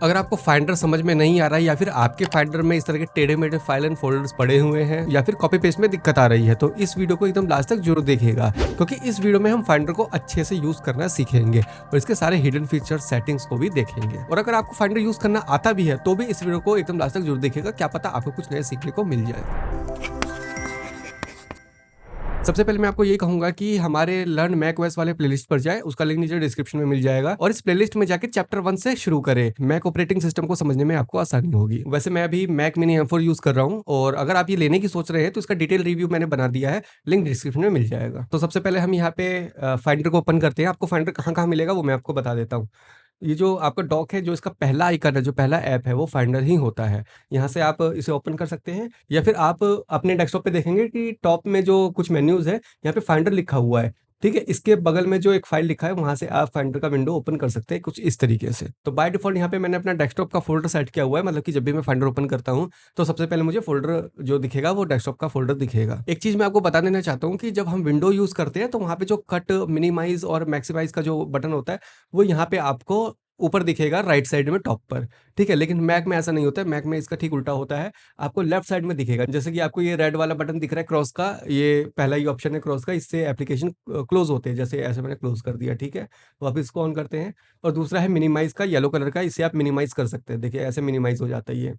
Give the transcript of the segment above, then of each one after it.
अगर आपको फाइंडर समझ में नहीं आ रहा है या फिर आपके फाइंडर में इस तरह के टेढ़े-मेढ़े फाइल एंड फ़ोल्डर्स पड़े हुए हैं या फिर कॉपी पेस्ट में दिक्कत आ रही है, तो इस वीडियो को एकदम लास्ट तक ज़रूर देखिएगा, क्योंकि इस वीडियो में हम फाइंडर को अच्छे से यूज़ करना सीखेंगे और इसके सारे हिडन फीचर्स, सेटिंग्स को भी देखेंगे। और अगर आपको फाइंडर यूज़ करना आता भी है, तो भी इस वीडियो को एकदम लास्ट तक ज़रूर देखिएगा, क्या पता आपको कुछ नया सीखने को मिल जाए। सबसे पहले मैं आपको ये कहूँगा कि हमारे लर्न मैक ओएस वाले प्लेलिस्ट पर जाएँ, उसका लिंक नीचे डिस्क्रिप्शन में मिल जाएगा और इस प्लेलिस्ट में जाके चैप्टर 1 से शुरू करें। मैक ऑपरेटिंग सिस्टम को समझने में आपको आसानी होगी। वैसे मैं अभी मैक मिनी M4 यूज़ कर रहा हूँ और अगर आप ये लेने की सोच रहे हैं तो इसका डिटेल रिव्यू मैंने बना दिया है, लिंक डिस्क्रिप्शन में मिल जाएगा। तो सबसे पहले हम यहाँ पे फाइंडर को ओपन करते हैं। आपको फाइंडर कहाँ-कहाँ मिलेगा वो मैं आपको बता देता हूँ। ये जो आपका डॉक है, जो इसका पहला आइकन है, जो पहला ऐप है, वो फाइंडर ही होता है। यहाँ से आप इसे ओपन कर सकते हैं या फिर आप अपने डेस्कटॉप पे देखेंगे कि टॉप में जो कुछ मेन्यूज़ है, यहाँ पे फाइंडर लिखा हुआ है, ठीक है? इसके बगल में जो एक फ़ाइल लिखा है, वहाँ से आप फाइंडर का विंडो ओपन कर सकते हैं, कुछ इस तरीके से। तो बाय डिफ़ॉल्ट यहाँ पे मैंने अपना डेस्कटॉप का फ़ोल्डर सेट किया हुआ है, मतलब कि जब भी मैं फाइंडर ओपन करता हूँ, तो सबसे पहले मुझे फ़ोल्डर जो दिखेगा, वो डेस्कटॉप का फ़ोल्डर दिखेगा। एक चीज़ मैं आपको बता देना चाहता हूँ कि जब हम विंडो यूज़ करते हैं, तो वहाँ पे जो कट, मिनिमाइज़ और मैक्सिमाइज़ का जो बटन होता है, वो यहाँ पे आपको ऊपर दिखेगा राइट साइड में टॉप पर, ठीक है? लेकिन मैक में ऐसा नहीं होता है, मैक में इसका ठीक उल्टा होता है, आपको लेफ्ट साइड में दिखेगा। जैसे कि आपको ये रेड वाला बटन दिख रहा है क्रॉस का, ये पहला ही ऑप्शन है क्रॉस का, इससे एप्लीकेशन क्लोज़ होते हैं, जैसे ऐसे मैंने क्लोज़ कर दिया, ठीक है? वापस इसको ऑन करते हैं और दूसरा है मिनिमाइज़ का, येलो कलर का, इससे आप मिनिमाइज़ कर सकते हैं, देखिए ऐसे मिनिमाइज़ हो जाता है ये।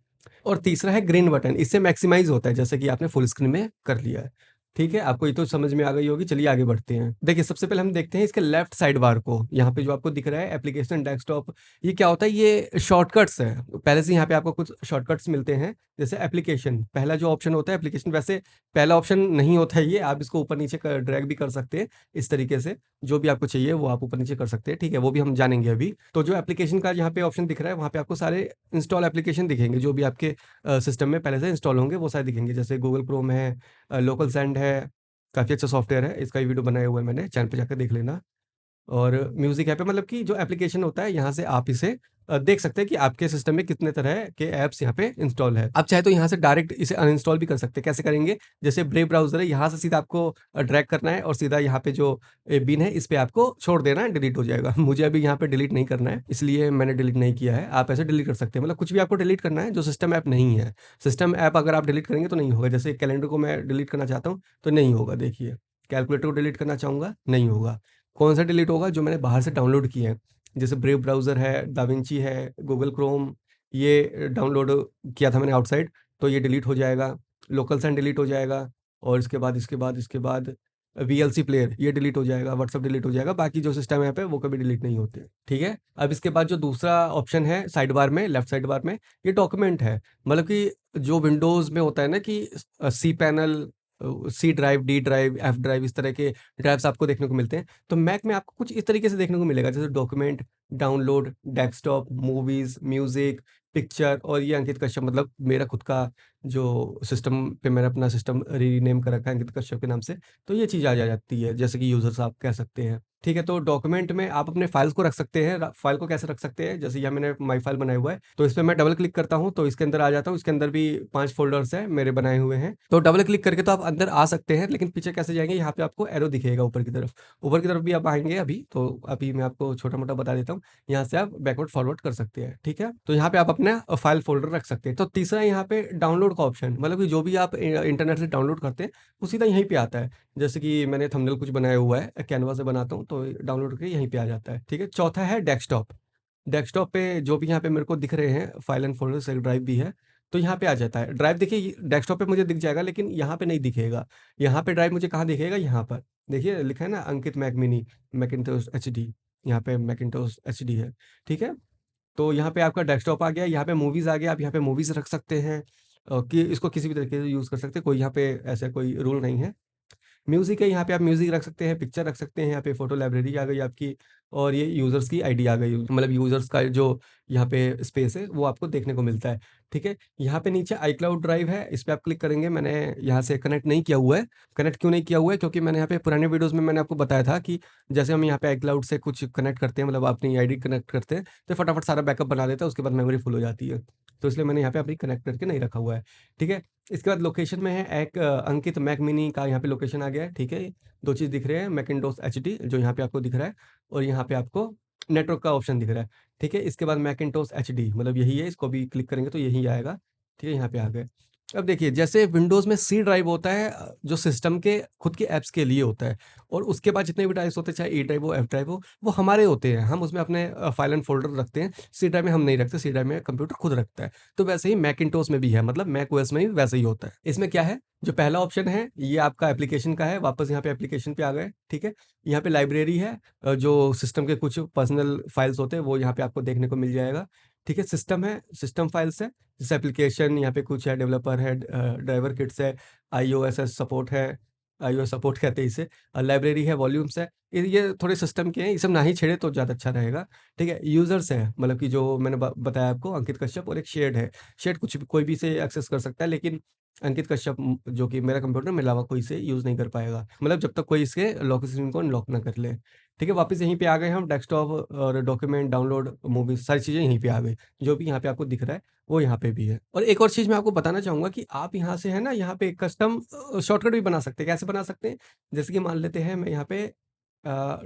और तीसरा है ग्रीन बटन, इससे मैक्सिमाइज़ होता है, जैसे कि आपने फुल स्क्रीन में कर लिया है, ठीक है? आपको ये तो समझ में आ गई होगी, चलिए आगे बढ़ते हैं। देखिए सबसे पहले हम देखते हैं इसके लेफ्ट साइड बार को, यहाँ पे जो आपको दिख रहा है एप्लीकेशन डेस्कटॉप, ये क्या होता है, ये शॉर्टकट्स है। पहले से यहाँ पे आपको कुछ शॉर्टकट्स मिलते हैं, जैसे एप्लीकेशन, पहला जो ऑप्शन होता है एप्लीकेशन, वैसे पहला ऑप्शन नहीं होता है ये, आप इसको ऊपर-नीचे क ड्रैग भी कर सकते हैं, इस तरीके से। जो भी आपको चाहिए वो आप ऊपर-नीचे कर सकते हैं, ठीक है? वो भी हम जानेंगे अभी। तो जो एप्लीकेशन का यहाँ पे ऑप्शन दिख रहा है, वहाँ पे आपको सारे इंस्टॉल एप्लीकेशन दिखेंगे, जो भी आपके सिस्टम में पहले से इंस्टॉल होंगे, वो सारे दिखेंगे। जैसे गूगल क्रोम है, लोकल ज़ेंड है, काफ़ी अच्छा सॉफ्टवेयर है, इसका भी वीडियो बनाया हुआ है मैंने, चैनल पे जाकर देख लेना। और म्यूज़िक ऐप है, मतलब कि जो एप्लीकेशन होता है, यहाँ से आप इसे देख सकते हैं कि आपके सिस्टम में कितने तरह के ऐप्स यहाँ पे इंस्टॉल है। आप चाहे तो यहाँ से डायरेक्ट इसे अनइंस्टॉल भी कर सकते हैं। कैसे करेंगे? जैसे ब्रेव ब्राउज़र है, यहाँ से सीधा आपको ड्रैग करना है और सीधा यहाँ पे जो बिन है, इस पे आपको छोड़ देना है, डिलीट हो जाएगा। मुझे अभी यहाँ पे डिलीट नहीं करना है, इसलिए मैंने डिलीट नहीं किया है। आप ऐसे डिलीट कर सकते हैं, मतलब कुछ भी आपको डिलीट करना है जो सिस्टम ऐप नहीं है। सिस्टम ऐप अगर आप डिलीट करेंगे तो नहीं होगा। जैसे कैलेंडर को मैं डिलीट करना चाहता हूँ, तो नहीं होगा, देखिए। कैलकुलेटर को डिलीट करना चाहूँगा, नहीं होगा। कौन सा डिलीट होगा? जो मैंने बाहर से डाउनलोड किए हैं। जैसे ब्रेव ब्राउज़र है, दाविंची है, गूगल क्रोम, ये डाउनलोड किया था मैंने आउटसाइड, तो ये डिलीट हो जाएगा। लोकल सन डिलीट हो जाएगा और इसके बाद वीएलसी प्लेयर ये डिलीट हो जाएगा, व्हाट्सएप डिलीट हो जाएगा, बाकी जो सिस्टम ऐप है वो कभी डिलीट नहीं होते, ठीक है? अब इसके बाद जो दूसरा ऑप्शन है साइड बार में, लेफ्ट साइड बार में, ये डॉक्यूमेंट है। मतलब कि जो विंडोज़ में होता है ना कि C panel, C drive, D drive, F drive, इस तरह के ड्राइव्स आपको देखने को मिलते हैं। तो मैक में आपको कुछ इस तरीके से देखने को मिलेगा, जैसे document, download, desktop, movies, music, picture, और ये अंकित कश्यप, मतलब मेरा खुद का जो सिस्टम पे मैंने अपना सिस्टम रीनेम कर रखा है अंकित कश्यप के नाम से, तो ये चीज़ आ जा जाती है, जैसे कि यूज़र्स आप कह सकते हैं। ठीक है, तो डॉक्यूमेंट में आप अपने फाइल्स को रख सकते हैं। फाइल को कैसे रख सकते हैं, जैसे यहाँ मैंने माई फाइल बनाया हुआ है, तो इस पे मैं डबल क्लिक करता हूँ तो इसके अंदर आ जाता हूँ। इसके अंदर भी 5 फ़ोल्डर्स हैं मेरे बनाए हुए हैं। तो डबल क्लिक करके तो आप अंदर आ सकते हैं, लेकिन पीछे कैसे जाएँगे, यहाँ पे आपको एरो दिखेगा ऊपर की तरफ। ऊपर की तरफ भी आप आएँगे अभी, तो अभी मैं आपको छोटा-मोटा बता देता हूँ। यहाँ से आप बैकवर्ड फॉरवर्ड कर सकते हैं, ठीक है? तो यहाँ पे आप अपना फाइल फ़ोल्डर रख सकते हैं। तो तीसरा यहाँ पे डाउनलोड का ऑप्शन, मतलब कि जो भी आप इंटरनेट से डाउनलोड करते हैं, वो सीधा यहीं पे आता है। जैसे कि मैंने थंबनेल कुछ बनाया हुआ है, कैनवा से बनाता हूँ, तो डाउनलोड करके यहीं पे आ जाता है, ठीक है? चौथा है डेस्कटॉप। डेस्कटॉप पे जो भी यहाँ पे मेरे को दिख रहे हैं फाइल एंड फ़ोल्डर्स, एक ड्राइव भी है, तो यहाँ पे आ जाता है। ड्राइव देखिए डेस्कटॉप पे मुझे दिख जाएगा, लेकिन यहाँ पे नहीं दिखेगा। यहाँ पे ड्राइव मुझे कहाँ दिखेगा? यहाँ पर। देखिए लिखा है ना अंकित मैक मिनी, मैकिन्टोश एचडी, यहाँ पे मैकिन्टोश एचडी है, ठीक है? तो यहाँ पे आपका डेस्कटॉप आ गया, यहाँ पे मूवीज़ आ गया, आप यहाँ पे मूवीज़ रख सकते हैं, कि इसको किसी भी तरीके से यूज़ कर सकते हैं, कोई यहाँ पे ऐसा कोई रूल नहीं है। म्यूज़िक है, यहाँ पे आप म्यूज़िक रख सकते हैं, पिक्चर रख सकते हैं, यहाँ पे फ़ोटो लाइब्रेरी आ गई आपकी, और ये यूज़र्स की आईडी आ गई, मतलब यूज़र्स का जो यहाँ पे स्पेस है, वो आपको देखने को मिलता है, ठीक है? यहाँ पे नीचे आईक्लाउड ड्राइव है, इस पे आप क्लिक करेंगे, मैंने यहाँ से कनेक्ट नहीं किया हुआ है। कनेक्ट क्यों नहीं किया हुआ है? क्योंकि मैंने यहाँ पे पुराने वीडियोज़ में मैंने आपको बताया था कि जैसे हम यहाँ पे आईक्लाउड से कुछ कनेक्ट करते हैं, मतलब अपनी आईडी कनेक्ट करते हैं, तो फटाफट सारा बैकअप बना देता है, उसके बाद मेमोरी फुल हो जाती है। तो इसलिए मैंने यहाँ पे अभी कनेक्ट करके नहीं रखा हुआ है, ठीक है? इसके बाद लोकेशन में है एक अंकित मैक मिनी का यहाँ पे लोकेशन आ गया है, ठीक है? 2 चीज़ दिख रहे हैं, मैकिन्टोश एचडी जो यहाँ पे आपको दिख रहा है, और यहाँ पे आपको नेटवर्क का ऑप्शन दिख रहा है, ठीक है? इसके बाद मैकिन्टोश एचडी मतलब यही है, इसको भी क्लिक करेंगे तो यही आएगा। ठीक है? यहाँ पे आ गए। अब देखिए जैसे विंडोज़ में सी ड्राइव होता है जो सिस्टम के खुद के ऐप्स के लिए होता है और उसके बाद जितने भी ड्राइव्स होते हैं चाहे ई ड्राइव हो, एफ ड्राइव हो, वो हमारे होते हैं। हम उसमें अपने फाइल एंड फ़ोल्डर रखते हैं। सी ड्राइव में हम नहीं रखते, सी ड्राइव में कंप्यूटर खुद रखता है। तो वैसे ही मैकिन्टोश में भी है मतलब मैक ओएस में भी वैसे ही होता है। इसमें क्या है, जो पहला ऑप्शन है ये आपका एप्लीकेशन का है, वापस यहाँ पे एप्लीकेशन पे आ गए, ठीक है? यहाँ पे लाइब्रेरी है जो सिस्टम के कुछ पर्सनल फाइल्स होते हैं वो यहाँ पे आपको देखने को मिल जाएगा। ठीक है? सिस्टम है, सिस्टम फाइल्स है, जैसे एप्लीकेशन यहाँ पे कुछ है, डेवलपर है, ड्राइवर किट्स है, आईओएसएस सपोर्ट है, आईओएस सपोर्ट कहते हैं इसे, लाइब्रेरी है, वॉल्यूम्स है। ये थोड़े सिस्टम के हैं, ये सब ना ही छेड़े तो ज़्यादा अच्छा रहेगा। ठीक है? यूज़र्स है, मतलब कि जो मैंने बताया आपको अंकित कश्यप, और एक शेड है। शेड कुछ भी कोई भी इसे एक्सेस कर सकता है, लेकिन अंकित कश्यप जो कि मेरा कंप्यूटर में अलावा कोई इसे यूज़ नहीं कर पाएगा। मतलब जब तक कोई इसके लॉक स्क्रीन को अनलॉक ना कर ले। ठीक है? वापस यहीं पे आ गए हम, डेस्कटॉप और डॉक्यूमेंट, डाउनलोड, मूवीज़, सारी चीज़ें यहीं पे आ गई। जो भी यहाँ पे आपको दिख रहा है वो यहाँ पे भी है। और एक और चीज़ मैं आपको बताना चाहूँगा कि आप यहाँ से है ना, यहाँ पे कस्टम शॉर्टकट भी बना सकते हैं। कैसे बना सकते हैं? जैसे कि मान लेते हैं मैं यहाँ पे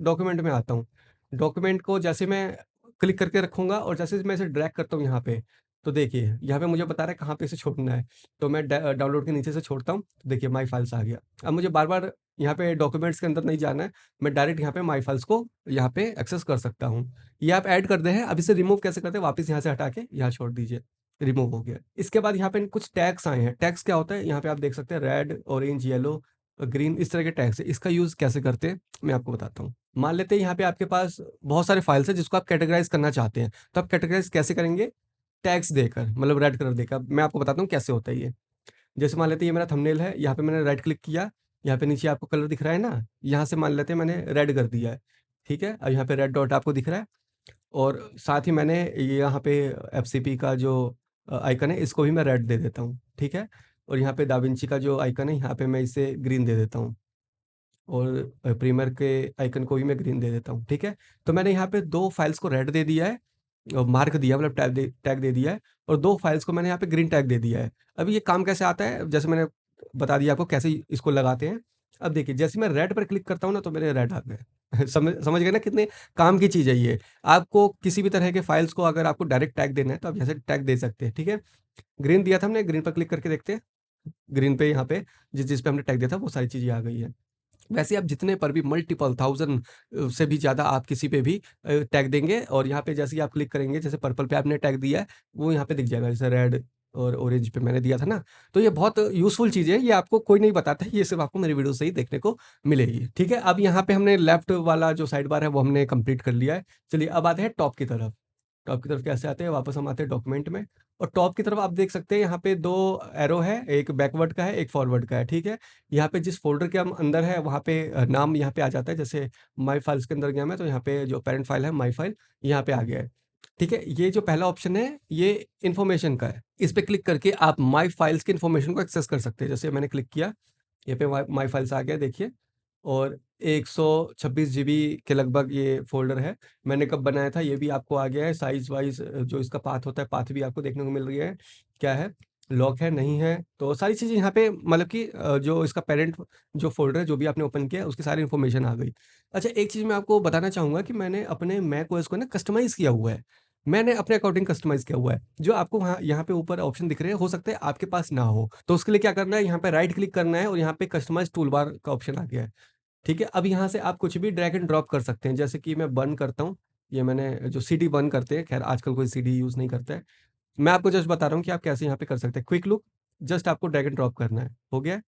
डॉक्यूमेंट में आता हूँ। डॉक्यूमेंट को जैसे मैं क्लिक करके रखूँगा और जैसे मैं इसे ड्रैग करता हूँ यहाँ पे, तो देखिए यहाँ पे मुझे बता रहा है कहाँ पे इसे छोड़ना है। तो मैं डाउनलोड के नीचे से छोड़ता हूँ, तो देखिए माय फाइल्स आ गया। अब मुझे बार-बार यहाँ पे डॉक्यूमेंट्स के अंदर नहीं जाना है, मैं डायरेक्ट यहाँ पे माय फाइल्स को यहाँ पे एक्सेस कर सकता हूँ। ये आप ऐड कर दे हैं, अब इसे रिमूव कैसे करते हैं? वापस यहाँ से हटा के यहाँ छोड़ दीजिए, रिमूव हो गया। इसके बाद यहाँ पे कुछ टैग्स आए हैं। टैग्स क्या होता है? यहाँ पे आप देख सकते हैं रेड, ऑरेंज, येलो, ग्रीन, इस तरह के टैग्स है। इसका यूज़ कैसे करते हैं मैं आपको बताता हूँ। मान लेते हैं यहाँ पे आपके पास बहुत सारे फाइल्स हैं जिसको आप कैटेगराइज़ करना चाहते हैं। तो आप कैटेगराइज़ कैसे करेंगे? टैग्स देकर, मतलब रेड कलर देकर। मैं आपको बताता हूँ कैसे होता है ये। जैसे मान लेते हैं ये मेरा थंबनेल है, यहाँ पे मैंने राइट क्लिक किया, यहाँ पे नीचे आपको कलर दिख रहा है ना, यहाँ से मान लेते हैं मैंने रेड कर दिया है, ठीक है? अब यहाँ पे रेड डॉट आपको दिख रहा है और साथ ही मैंने ये यहाँ पे एफसीपी का जो आइकन है इसको भी मैं रेड दे देता हूँ, ठीक है? और यहाँ पे दाविंची का जो आइकन है यहाँ पे मैं इसे ग्रीन दे देता हूँ और प्रीमियर के आइकन को भी मैं ग्रीन दे देता हूँ, ठीक है? तो मैंने यहाँ पे 2 फाइल्स को रेड दे दिया है, मार्क दिया मतलब टैग दे दिया है और 2 फाइल्स को मैंने यहाँ पे ग्रीन टैग दे दिया है। अब ये काम कैसे आता है? जैसे मैंने बता दिया आपको कैसे इसको लगाते हैं। अब देखिए जैसे मैं रेड पर क्लिक करता हूँ ना तो मेरे रेड आ गए। समझ गए ना कितने काम की चीज़ है ये। आपको किसी भी तरह के फाइल्स को अगर आपको डायरेक्ट टैग देना है तो आप यहाँ से टैग दे सकते हैं, ठीक है? ग्रीन दिया था हमने, ग्रीन पर क्लिक करके देखते हैं। ग्रीन पे यहाँ पे जिस पे हमने टैग दिया था वो सारी चीज़ें आ गई हैं। वैसे आप जितने पर भी मल्टीपल 1000 से भी ज़्यादा आप किसी पे भी टैग देंगे और यहाँ पे जैसे ही आप क्लिक करेंगे, जैसे पर्पल पे आपने टैग दिया है, वो यहाँ पे दिख जाएगा। जैसे रेड और ऑरेंज पे मैंने दिया था ना, तो ये बहुत यूज़फुल चीज़ है, ये आपको कोई नहीं बताता है, ये सिर्फ़ आपको मेरी वीडियो से ही देखने को मिलेगी। ठीक है? अब यहाँ पे हमने लेफ्ट वाला जो साइड बार है, वो हमने कंप्लीट कर लिया है। चलिए अब आते हैं टॉप की तरफ। टॉप की तरफ कैसे आते हैं? वापस हम आते हैं डॉक्यूमेंट में और टॉप की तरफ आप देख सकते हैं यहाँ पे 2 एरो है, एक बैकवर्ड का है, एक फॉरवर्ड का है, ठीक है? यहाँ पे जिस फ़ोल्डर के हम अंदर है वहाँ पे नाम यहाँ पे आ जाता है, जैसे माय फाइल्स के अंदर गया मैं तो यहाँ पे जो पेरेंट फाइल है माय फाइल यहाँ पे आ गया है। ठीक है? ये जो पहला ऑप्शन है ये इन्फॉर्मेशन का है। इस पे क्लिक करके आप माय फाइल्स की इन्फॉर्मेशन को एक्सेस कर सकते हैं। जैसे मैंने क्लिक किया, यहाँ पे माय माय फाइल्स आ गया देखिए और 126 जीबी के लगभग ये फ़ोल्डर है। मैंने कब बनाया था ये भी आपको आ गया है, साइज़ वाइज़ जो इसका पाथ होता है, पाथ भी आपको देखने को मिल रही है। क्या है? लॉक है, नहीं है, तो सारी चीज़ें यहाँ पे मतलब कि जो इसका पेरेंट जो फ़ोल्डर है, जो भी आपने ओपन किया है, उसकी सारी इन्फॉर्मेशन आ गई। अच्छा, एक चीज़ मैं आपको बताना चाहूँगा कि मैंने अपने मैक ओएस को ना कस्टमाइज़ किया हुआ है। मैंने अपने अकॉर्डिंग कस्टमाइज़ किया हुआ है। जो आपको वहाँ यहाँ पे ऊपर ऑप्शन दिख रहे हैं, हो सकता है आपके पास ना हो। तो उसके लिए क्या करना है, यहाँ पे राइट क्लिक करना है और यहाँ पे कस्टमाइज़ टूलबार का ऑप्शन आ गया है। ठीक है? अब यहाँ से आप कुछ भी ड्रैग एंड ड्रॉप कर सकते हैं। जैसे कि मैं बर्न करता हूँ, ये मैंने जो सीडी बर्न करते हैं, ख़ैर आजकल कोई सीडी यूज़ नहीं करता है। मैं आपको जस्ट बता रहा हूँ कि आप कैसे यहाँ पे कर सकते हैं। क्विक लुक जस्ट आपको ड्रैग एंड ड्रॉप करना है, हो गया?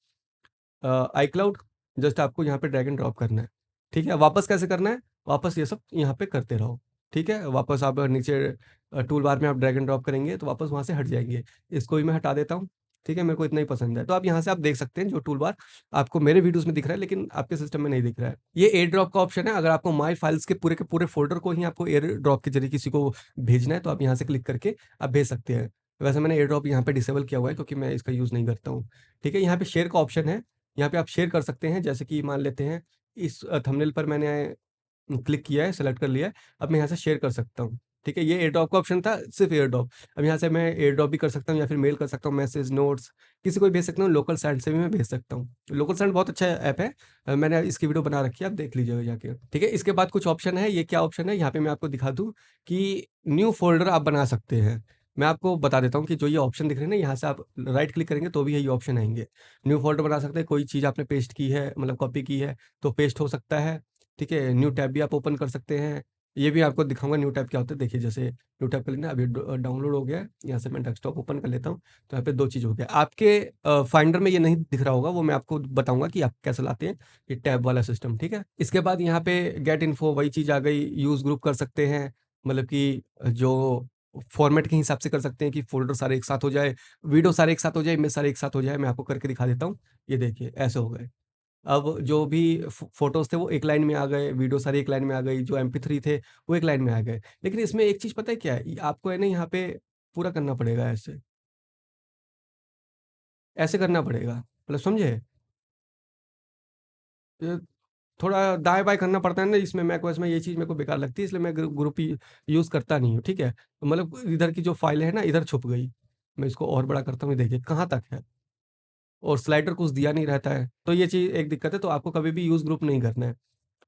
आईक्लाउड जस्ट आपको यहाँ पे ड्रैग एंड ड्रॉप करना है, ठीक है? वापस कैसे करना है? वापस ये सब यहाँ पे करते रहो, ठीक है? वापस आप नीचे टूल बार में आप ड्रैग एंड ड्रॉप करेंगे तो वापस वहाँ से हट जाएँगे। इसको भी मैं हटा देता हूँ, ठीक है? मेरे को इतना ही पसंद है। तो आप यहाँ से आप देख सकते हैं जो टूल बार आपको मेरे वीडियोज़ में दिख रहा है लेकिन आपके सिस्टम में नहीं दिख रहा है। ये एयर ड्रॉप का ऑप्शन है, अगर आपको माय फाइल्स के पूरे फ़ोल्डर को ही आपको एयर ड्रॉप के ज़रिए किसी को भेजना है तो आप यहाँ से क्लिक करके आप भेज सकते हैं। वैसे मैंने एयर ड्रॉप यहाँ पे डिसेबल किया हुआ है क्योंकि मैं इसका यूज़ नहीं करता हूँ, ठीक है? यहाँ पे शेयर का ऑप्शन है, यहाँ पे आप शेयर कर सकते हैं, जैसे कि मान लेते हैं इस थंबनेल पर मैंने क्लिक किया है, सेलेक्ट कर लिया है, अब मैं यहाँ से शेयर कर सकता हूँ, ठीक है, ये एयर ड्रॉप का ऑप्शन था, सिर्फ एयर ड्रॉप। अब यहाँ से मैं एयर ड्रॉप भी कर सकता हूँ या फिर मेल कर सकता हूँ, मैसेज, नोट्स, किसी को भी भेज सकता हूँ, लोकल सैंड से भी मैं भेज सकता हूँ। लोकल सैंड बहुत अच्छा ऐप है, मैंने इसकी वीडियो बना रखी है, आप देख लीजिएगा जाके। ठीक है, इसके बाद कुछ ऑप्शन है, ये क्या ऑप्शन है यहाँ पे मैं आपको दिखा दूँ कि न्यू फ़ोल्डर आप बना सकते हैं। मैं आपको बता देता हूँ कि जो ये ऑप्शन दिख रहे हैं ना, यहाँ से आप राइट क्लिक करेंगे तो भी यही ऑप्शन आएँगे। न्यू फ़ोल्डर बना सकते हैं, कोई चीज़ आपने पेस्ट की है, मतलब कॉपी की है, तो पेस्ट हो सकता है। ठीक है, न्यू टैब भी आप ओपन कर सकते हैं। ये भी आपको दिखाऊँगा न्यू टैब क्या होता है। देखिए, जैसे न्यू टैब कर लेना, अभी डाउनलोड हो गया है, यहाँ से मैं डेस्कटॉप ओपन कर लेता हूँ, तो यहाँ पे 2 चीज़ हो गया। आपके फाइंडर में ये नहीं दिख रहा होगा, वो मैं आपको बताऊँगा कि आप कैसे लाते हैं, ये टैब वाला सिस्टम, ठीक है? इसके बाद यहाँ पे गेट इन्फो वही चीज़ आ गई, यूज़ ग्रुप कर सकते हैं, मतलब कि जो फॉर्मेट के हिसाब से कर सकते हैं कि फ़ोल्डर सारे एक साथ हो जाए, वीडियो सारे एक साथ हो जाए, इमेज सारे एक साथ हो जाए। मैं आपको करके दिखा देता हूँ, ये देखिए ऐसे हो गए। अब जो भी फ़ोटोज़ थे वो एक लाइन में आ गए, वीडियो सारी एक लाइन में आ गई, जो एमपी3 थे वो एक लाइन में आ गए। लेकिन इसमें एक चीज़ पता है क्या है? आपको है ना यहाँ पे पूरा करना पड़ेगा ऐसे, ऐसे करना पड़ेगा, मतलब समझे? ये थोड़ा दाएँ-बाएँ करना पड़ता है ना, इसमें मैकओएस में ये चीज़ मेरे को बेकार लगती है, इसलिए मैं ग्रुप यूज़ करता नहीं हूँ, ठीक है? मतलब इधर की जो फ़ाइल है ना, इधर छुप गई। मैं इसको और बड़ा करता हूँ, ये देखिए कहाँ तक है, और स्लाइडर कुछ दिया नहीं रहता है, तो ये चीज़ एक दिक्कत है, तो आपको कभी भी यूज़ ग्रुप नहीं करना है।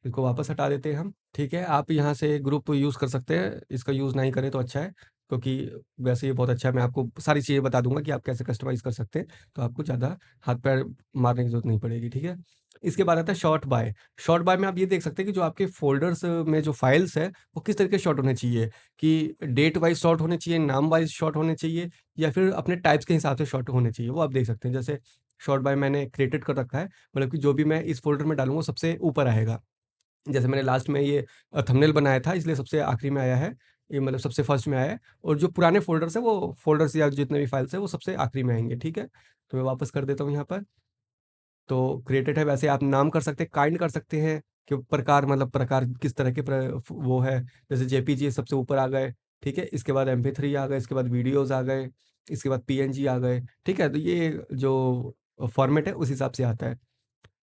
इसको वापस हटा देते हैं हम, ठीक है? आप यहाँ से ग्रुप यूज़ कर सकते हैं, इसका यूज़ नहीं करें तो अच्छा है, क्योंकि वैसे ये बहुत अच्छा है। मैं आपको सारी चीज़ें बता दूँगा कि आप कैसे कस्टमाइज़ कर सकते हैं, तो आपको ज़्यादा हाथ-पैर मारने की ज़रूरत नहीं पड़ेगी, ठीक है? इसके बाद आता है सॉर्ट बाय। सॉर्ट बाय में आप ये देख सकते हैं कि जो आपके फ़ोल्डर्स में जो फाइल्स हैं, वो किस तरीके से सॉर्ट होने चाहिए, कि डेट वाइज़ सॉर्ट होने चाहिए, नाम वाइज़ सॉर्ट होने चाहिए, या फिर अपने टाइप्स के हिसाब से सॉर्ट होने चाहिए, वो आप देख सकते हैं। जैसे सॉर्ट बाय मैंने क्रिएटेड कर रखा है, मतलब कि जो भी मैं इस फ़ोल्डर में डालूँगा, वो सबसे ऊपर आएगा। जैसे मैंने लास्ट में ये थंबनेल बनाया था, इसलिए सबसे आखिरी में आया है, ये मतलब सबसे फर्स्ट में आया है, और जो पुराने फ़ोल्डर्स हैं वो फ़ोल्डर्स या जितने भी फाइल्स हैं वो सबसे आखिरी में आएँगे, ठीक है? तो मैं वापस कर देता हूँ यहाँ पर, तो क्रिएटेड है, वैसे आप नाम कर सकते हैं, काइंड कर सकते हैं, कि प्रकार, मतलब प्रकार किस तरह के वो है, जैसे जेपीजी सबसे ऊपर आ गए, ठीक है? इसके बाद एमपी3 आ गए, इसके बाद वीडियोज़ आ गए, इसके बाद पीएनजी आ गए, ठीक है? तो ये जो फ़ॉर्मेट है उस हिसाब से आता है।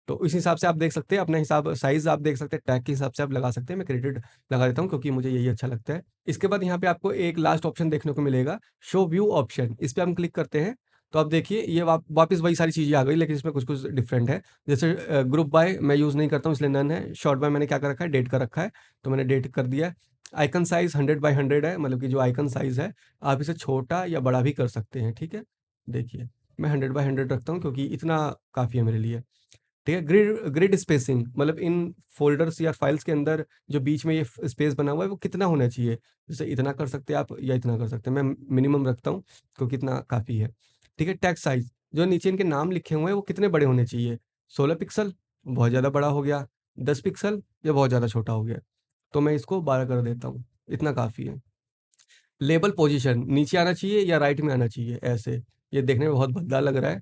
तो इस हिसाब से आप देख सकते हैं, अपना हिसाब साइज़ आप देख सकते हैं, टैग के हिसाब से आप लगा सकते हैं। मैं क्रेडिट लगा देता हूँ क्योंकि मुझे यही अच्छा लगता है। इसके बाद यहाँ पे आपको एक लास्ट ऑप्शन देखने को मिलेगा, शो व्यू ऑप्शन। इस पे हम क्लिक करते हैं, तो आप देखिए ये वापस वही सारी चीज़ें आ गई, लेकिन इसमें कुछ-कुछ डिफरेंट है। जैसे ग्रुप बाय मैं यूज़ नहीं करता हूँ, इसलिए नन है। सॉर्ट बाय मैंने क्या कर रखा है, डेट का रखा है, तो मैंने डेट कर दिया है। आइकन साइज़ 100 बाय 100 है, मतलब कि जो आइकन साइज़ है, आप इसे छोटा या बड़ा भी कर सकते हैं, ठीक है? देखिए, मैं 100 बाय 100 रखता हूँ क्योंकि इतना काफ़ी है मेरे लिए। ठीक है, ग्रिड ग्रिड स्पेसिंग, मतलब इन फ़ोल्डर्स या फाइल्स के अंदर जो बीच में ये स्पेस बना हुआ है वो कितना होना चाहिए? जैसे इतना कर सकते हैं आप या इतना कर सकते हैं। मैं मिनिमम रखता हूँ क्योंकि इतना काफ़ी है। ठीक है, टेक्स्ट साइज़, जो नीचे इनके नाम लिखे हुए हैं वो कितने बड़े होने चाहिए? 16 पिक्सल बहुत ज़्यादा बड़ा हो गया, 10 पिक्सल ये बहुत ज़्यादा छोटा हो गया। तो मैं इसको 12 कर देता हूँ, इतना काफ़ी है। लेबल पोज़ीशन नीचे आना चाहिए या राइट में आना चाहिए ऐसे? ये देखने में बहुत भद्दा लग रहा है।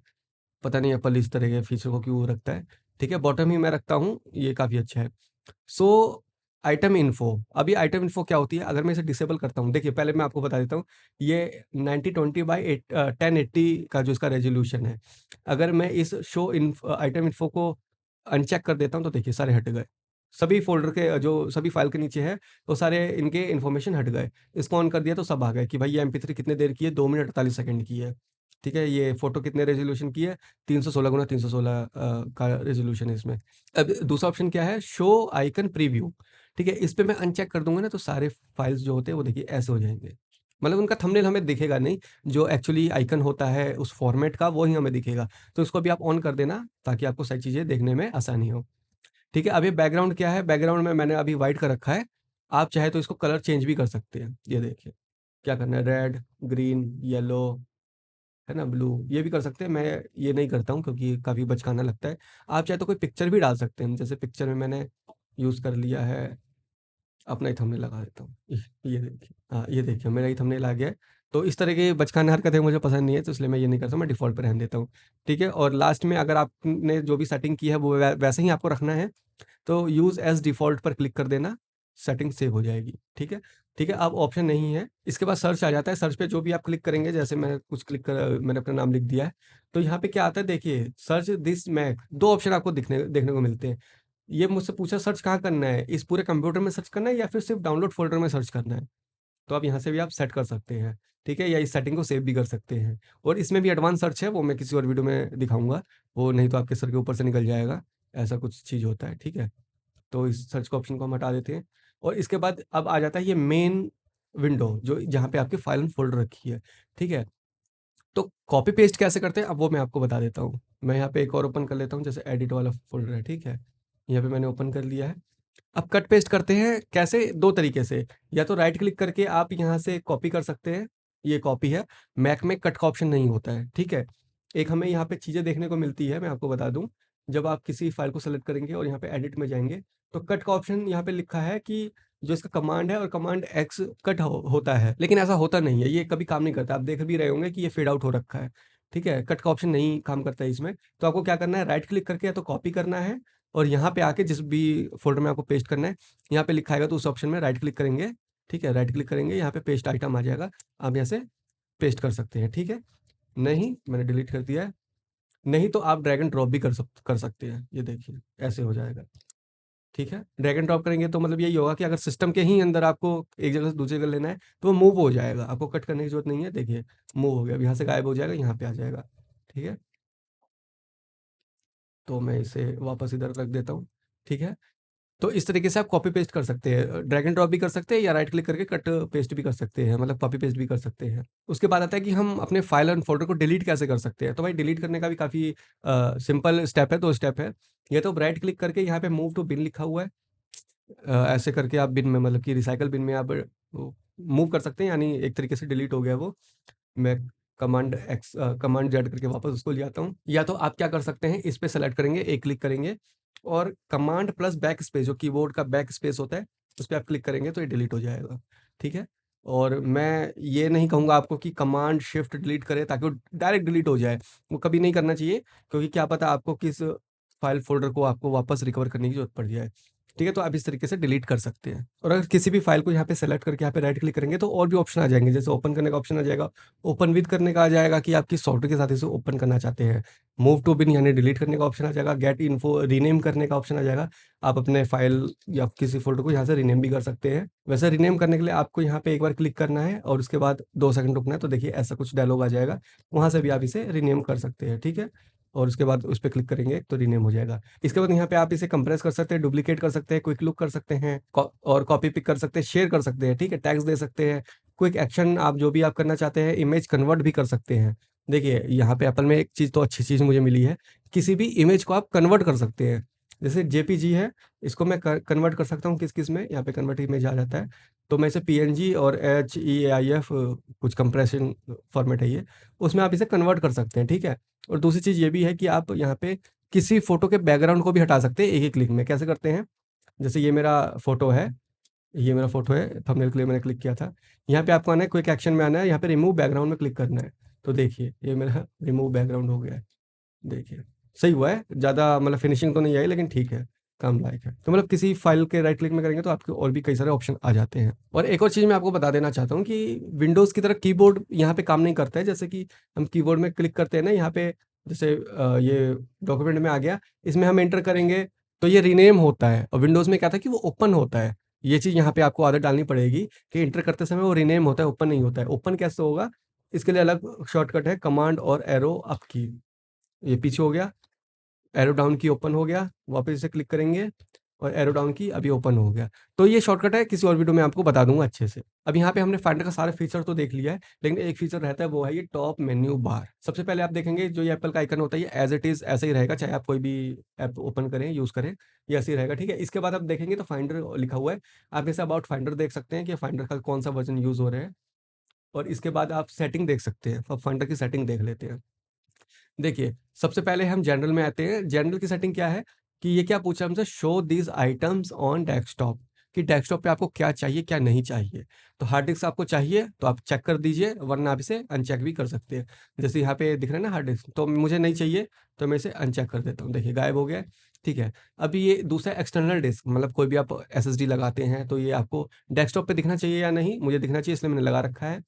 पता नहीं एप्पल इस तरह के फीचर को क्यों रखता है। ठीक है, बॉटम ही मैं रखता हूँ, ये काफ़ी अच्छा है। सो आइटम इन्फो, अब ये आइटम इन्फो क्या होती है? अगर मैं इसे डिसेबल करता हूँ, देखिए पहले मैं आपको बता देता हूँ, ये 9020 बाय 1080 का जो इसका रेज़ोल्यूशन है। अगर मैं इस शो आइटम इन्फो को अनचेक कर देता हूँ, तो देखिए सारे हट गए। सभी फ़ोल्डर के जो सभी फ़ाइल के नीचे है, वो सारे इनके इन्फॉर्मेशन हट गए। इसको ऑन कर दिया तो सब आ गए कि भाई ये एमपी3 कितने देर की है, 2 मिनट 48 सेकंड की है। ठीक है, ये फ़ोटो कितने रेज़ोल्यूशन की है, 316 गुणा 316 का रेज़ोल्यूशन है इसमें। अब दूसरा ऑप्शन क्या है, शो आइकन प्रीव्यू। ठीक है, इस पे मैं अनचेक कर दूँगा ना, तो सारे फाइल्स जो होते हैं वो देखिए ऐसे हो जाएँगे। मतलब उनका थंबनेल हमें दिखेगा नहीं, जो एक्चुअली आइकन होता है उस फ़ॉर्मेट का वो ही हमें दिखेगा। तो इसको भी आप ऑन कर देना ताकि आपको सारी चीज़ें देखने में आसानी हो। ठीक है, अब ये बैकग्राउंड क्या है, बैकग्राउंड में मैंने अभी व्हाइट कर रखा है। आप चाहे तो इसको कलर चेंज भी कर सकते हैं। ये देखिए, क्या करना है, रेड, ग्रीन, येलो, है ना, ब्लू, ये भी कर सकते हैं। मैं ये नहीं करता हूँ क्योंकि काफ़ी बचकाना लगता है। आप चाहे तो कोई पिक्चर भी डाल सकते हैं। जैसे पिक्चर में मैंने यूज़ कर लिया है, अपना ही थंबनेल लगा देता हूँ। ये देखिए, हाँ, ये देखिए मेरा ही थंबनेल आ गया है। तो इस तरह की बचकाना हरकतें मुझे पसंद नहीं है, तो इसलिए मैं ये नहीं करता, मैं डिफ़ॉल्ट पे रहने देता हूँ। ठीक है, और लास्ट में अगर आपने जो भी सेटिंग की है वो वैसे ही आपको रखना है, तो यूज़ एज़ डिफ़ॉल्ट पर क्लिक कर देना, सेटिंग सेव हो जाएगी, ठीक है? ठीक है, अब ऑप्शन नहीं है, इसके बाद सर्च आ जाता है, सर्च पे जो भी आप क्लिक करेंगे, जैसे मैं कुछ क्लिक कर मैंने अपना नाम लिख दिया है, तो यहाँ पे क्या आता है देखिए, सर्च दिस मैक, 2 ऑप्शन आपको दिखने देखने को मिलते हैं। ये मुझसे पूछा सर्च कहाँ करना है, इस पूरे कंप्यूटर में सर्च करना है या फिर सिर्फ़ डाउनलोड फ़ोल्डर में सर्च करना है? तो आप यहाँ से भी आप सेट कर सकते हैं, ठीक है? या इस सेटिंग को सेव भी कर सकते हैं। और इसमें भी एडवांस सर्च है, वो मैं किसी और वीडियो में दिखाऊँगा, वो नहीं तो आपके सर के ऊपर से निकल जाएगा, ऐसा कुछ चीज़ होता है, ठीक है? तो इस सर्च का ऑप्शन को हम हटा देते हैं और इसके बाद अब आ जाता है ये मेन विंडो जो जहाँ पे आपकी फाइल एंड फ़ोल्डर रखी है, ठीक है? तो कॉपी पेस्ट कैसे करते हैं अब वो मैं आपको बता देता हूँ। मैं यहाँ पे एक और ओपन कर लेता हूँ, जैसे एडिट वाला फ़ोल्डर है, ठीक है? यहाँ पे मैंने ओपन कर लिया है। अब कट पेस्ट करते हैं कैसे? 2 तरीके से, या तो राइट क्लिक करके आप यहाँ से कॉपी कर सकते हैं, ये कॉपी है, मैक में कट का ऑप्शन नहीं होता है, ठीक है? एक हमें यहाँ पे चीज़ें देखने को मिलती है, मैं आपको बता दूँ, जब आप किसी फ़ाइल को सेलेक्ट करेंगे और यहाँ पे एडिट में जाएँगे, तो कट का ऑप्शन यहाँ पे लिखा है कि जो इसका कमांड है और कमांड एक्स कट होता है, लेकिन ऐसा होता नहीं है, ये कभी काम नहीं करता। आप देख भी रहे होंगे कि ये फेड आउट हो रखा है, ठीक है? कट का ऑप्शन नहीं काम करता है इसमें, तो आपको क्या करना है, राइट क्लिक करके या तो कॉपी करना है और यहाँ पे आके जिस भी फ़ोल्डर में आपको पेस्ट करना है, यहाँ पे लिखा आएगा तो उस ऑप्शन में राइट क्लिक करेंगे, ठीक है? राइट क्लिक करेंगे, यहाँ पे पेस्ट आइटम आ जाएगा, आप यहाँ से पेस्ट कर सकते हैं, ठीक है? नहीं, मैंने डिलीट कर दिया है। नहीं तो आप ड्रैग एंड ड्रॉप भी कर सकते हैं, ये देखिए, ऐसे हो जाएगा, ठीक है? ड्रैग एंड ड्रॉप करेंगे तो मतलब यही होगा कि अगर सिस्टम के ही अंदर आपको एक जगह से दूसरी जगह लेना है, तो वो मूव हो जाएगा, आपको कट करने की ज़रूरत नहीं है, देखिए, मूव हो गया, अब यहाँ से गायब हो जाएगा, यहाँ पे आ जाएगा, ठीक है? तो मैं इसे वापस इधर रख देता हूँ, ठीक है? तो इस तरीके से आप कॉपी पेस्ट कर सकते हैं, ड्रैग एंड ड्रॉप भी कर सकते हैं या राइट क्लिक करके कट पेस्ट भी कर सकते हैं, मतलब कॉपी पेस्ट भी कर सकते हैं। उसके बाद आता है कि हम अपने फाइल एंड फ़ोल्डर को डिलीट कैसे कर सकते हैं। तो भाई डिलीट करने का भी काफ़ी सिंपल स्टेप है, 2 स्टेप है। या तो राइट क्लिक करके यहाँ पे मूव टू बिन लिखा हुआ है, ऐसे करके आप बिन में मतलब कि रिसाइकल बिन में आप वो मूव कर सकते हैं, यानी एक तरीके से डिलीट हो गया वो। मैं कमांड जेड करके वापस उसको ले आता हूँ। या तो आप क्या कर सकते हैं, इस पे सेलेक्ट करेंगे, एक क्लिक करेंगे और कमांड प्लस बैक स्पेस जो कीबोर्ड का बैक स्पेस होता है, उस पे आप क्लिक करेंगे तो ये डिलीट हो जाएगा, ठीक है? और मैं ये नहीं कहूँगा आपको कि कमांड शिफ्ट डिलीट करें ताकि वो डायरेक्ट डिलीट हो जाए, वो कभी नहीं करना चाहिए, क्योंकि क्या पता आपको किस फाइल फ़ोल्डर को आपको वापस रिकवर करने की ज़रूरत पड़ जाए, ठीक है? तो आप इस तरीके से डिलीट कर सकते हैं। और अगर किसी भी फाइल को यहाँ पे सेलेक्ट करके यहाँ पे राइट क्लिक करेंगे तो और भी ऑप्शन आ जाएँगे, जैसे ओपन करने का ऑप्शन आ जाएगा, ओपन विद करने का आ जाएगा कि आप किस सॉफ्टवेयर के साथ इसे ओपन करना चाहते हैं। मूव टू बिन यानी डिलीट करने का ऑप्शन आ जाएगा, गेट इन्फो रीनेम करने का ऑप्शन आ जाएगा। आप अपने फाइल या किसी फ़ोल्डर को यहाँ से रीनेम भी कर सकते हैं। वैसे रीनेम करने के लिए आपको यहाँ पे एक बार क्लिक करना है और उसके बाद 2 सेकंड रुकना है, तो देखिए ऐसा कुछ डायलॉग आ जाएगा। वहाँ से भी आप इसे रीनेम कर सकते हैं, ठीक है? और उसके बाद उस पे क्लिक करेंगे तो रीनेम हो जाएगा। इसके बाद यहाँ पे आप इसे कंप्रेस कर सकते हैं, डुप्लीकेट कर सकते हैं, क्विक लुक कर सकते हैं, और कॉपी पिक कर सकते हैं, शेयर कर सकते हैं, ठीक है? टैग्स दे सकते हैं, क्विक एक्शन आप जो भी आप करना चाहते हैं, इमेज कन्वर्ट भी कर सकते हैं। देखिए, यहाँ पे एप्पल में एक चीज़ तो अच्छी चीज़ मुझे मिली है, किसी भी इमेज को आप कन्वर्ट कर सकते हैं। जैसे जेपीजी है, इसको मैं क कन्वर्ट कर सकता हूँ किस-किस में, यहाँ पे कन्वर्ट इमेज आ जाता है। तो मैं इसे पीएनजी और एचईएआईएफ कुछ कंप्रेशन फॉर्मेट है ये, उसमें आप इसे कन्वर्ट कर सकते हैं, ठीक है? और दूसरी चीज़ ये भी है कि आप यहाँ पे किसी फ़ोटो के बैकग्राउंड को भी हटा सकते हैं एक ही क्लिक में। कैसे करते हैं? जैसे ये मेरा फ़ोटो है, थंबनेल के लिए मैंने क्लिक किया था। यहाँ पे आपको आना है, क्विक एक्शन में आना है, यहाँ पे रिमूव बैकग्राउंड में क्लिक करना है। तो देखिए, ये मेरा रिमूव बैकग्राउंड हो गया है। देखिए, सही हुआ है, ज़्यादा मतलब फिनिशिंग तो नहीं आई लेकिन ठीक है, काम लायक है। तो मतलब किसी फ़ाइल के राइट क्लिक में करेंगे तो आपको और भी कई सारे ऑप्शन आ जाते हैं। और एक और चीज़ मैं आपको बता देना चाहता हूँ कि विंडोज़ की तरह कीबोर्ड यहाँ पे काम नहीं करता है। जैसे कि हम कीबोर्ड में क्लिक करते हैं ना, यहाँ पे जैसे ये डॉक्यूमेंट में आ गया, इसमें हम एंटर करेंगे तो ये रीनेम होता है और विंडोज़ में क्या था कि वो ओपन होता है। ये चीज़ यहाँ पे आपको आदत डालनी पड़ेगी कि एंटर करते समय वो रीनेम होता है, ओपन नहीं होता है। ओपन कैसे होगा? इसके लिए अलग शॉर्टकट है, कमांड और एरो अप की। ये पीछे हो गया, एरो डाउन की ओपन हो गया, वापस इसे क्लिक करेंगे और एरो डाउन की अभी ओपन हो गया। तो ये शॉर्टकट है, किसी और वीडियो में आपको बता दूँगा अच्छे से। अब यहाँ पे हमने फाइंडर का सारे फीचर तो देख लिया है, लेकिन एक फीचर रहता है, वो है ये टॉप मेन्यू बार। सबसे पहले आप देखेंगे जो ये एप्पल का आइकन होता है, ये एज़ इट इज़ ऐसे ही रहेगा, चाहे आप कोई भी ऐप ओपन करें, यूज़ करें, ये ऐसे ही रहेगा, ठीक है? इसके बाद आप देखेंगे तो फाइंडर लिखा हुआ है, आप जैसे अबाउट फाइंडर देख सकते हैं कि फाइंडर का कौन-सा वर्ज़न यूज़ हो रहा है और इसके बाद आप सेटिंग देख सकते हैं। अब फाइंडर की सेटिंग देख लेते हैं। देखिए, सबसे पहले हम जनरल में आते हैं। जनरल की सेटिंग क्या है कि ये क्या पूछा हमसे, show these items on desktop, कि डेस्कटॉप पे आपको क्या चाहिए, क्या नहीं चाहिए। तो हार्ड डिस्क आपको चाहिए तो आप चेक कर दीजिए, वरना आप इसे अनचेक भी कर सकते हैं। जैसे यहाँ पे दिख रहा है ना हार्ड डिस्क, तो मुझे नहीं चाहिए तो मैं इसे अनचेक कर देता हूँ। देखिए गायब हो गया है, ठीक है। अभी ये दूसरा एक्सटर्नल डिस्क, मतलब कोई भी आप एसएसडी लगाते हैं तो ये आपको डेस्कटॉप पे दिखना चाहिए या नहीं, मुझे दिखना चाहिए इसलिए मैंने लगा रखा है।